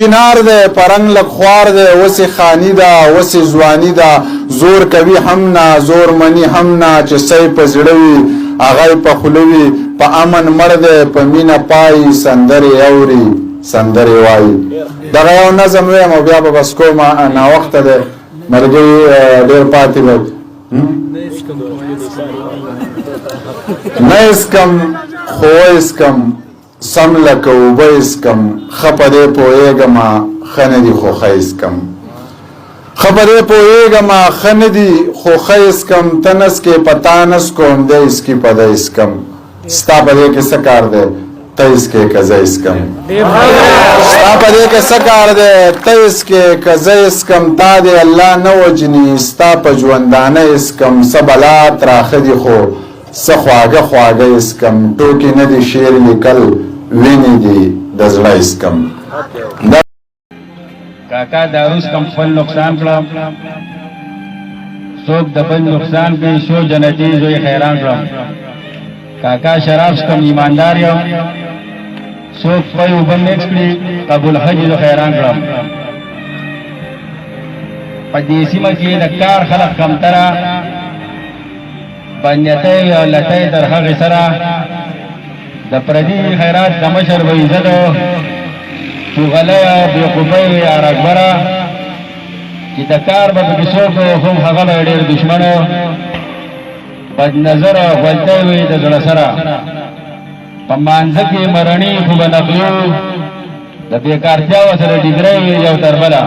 نار ده پرنګ لخوار ده وسی خانی ده وسی ځواني ده زور کوي هم نه زور منی هم نه چې سي په زړوي اغه په خلوي په امن مړ ده په مینا پای سندري اوري سندري وای دغه یو نظم وایم او بیا به بس کومه انا وخت ده مرګي ډېر پاتې وي نه اسکم خو اسکم سم لکه اوبه اسکم خپدې پوهېږمه ښه نه دي خو ښه اسکم خپدې پوهېږمه ښه نه دي خو ښه اسکم ته نس کې پتا نس کوم دی اسکي په دی اسکم ستا په دې کې څه کار دی ته اسکې که زه اسکم ستا په دې کې څه کار دی ته اسکې که زه اسکم تا دې الله نه وجني ستا په ژوندانه اسکم څه بلا تراخه دي خو څه خواږه خواږه اسکم ټوکې نه دي شعر لیکل ویني دي د زړه اسکم کاکا داروس کم خپل نقصان کړم څوک د بل نقصان کوي شو جنتي زوی حیران کړم کاکا شراب کم ایماندار یم څوک پي اوبه میکس کړي قبول حج زو حیران کړم په دې سیمه کې د کار خلق کمتره بنیته او لته در هغه سره د پردي خیرات د مشر وې زده چغلیا بے قبی ارکبره چې د کار به بسو کو هم هغه ډېر دشمنو بد نظر او غلطه وي د زړه سره په مانځ کې مرنی خو بنقلو د بیکارتیا سره ډیګری یو تربلا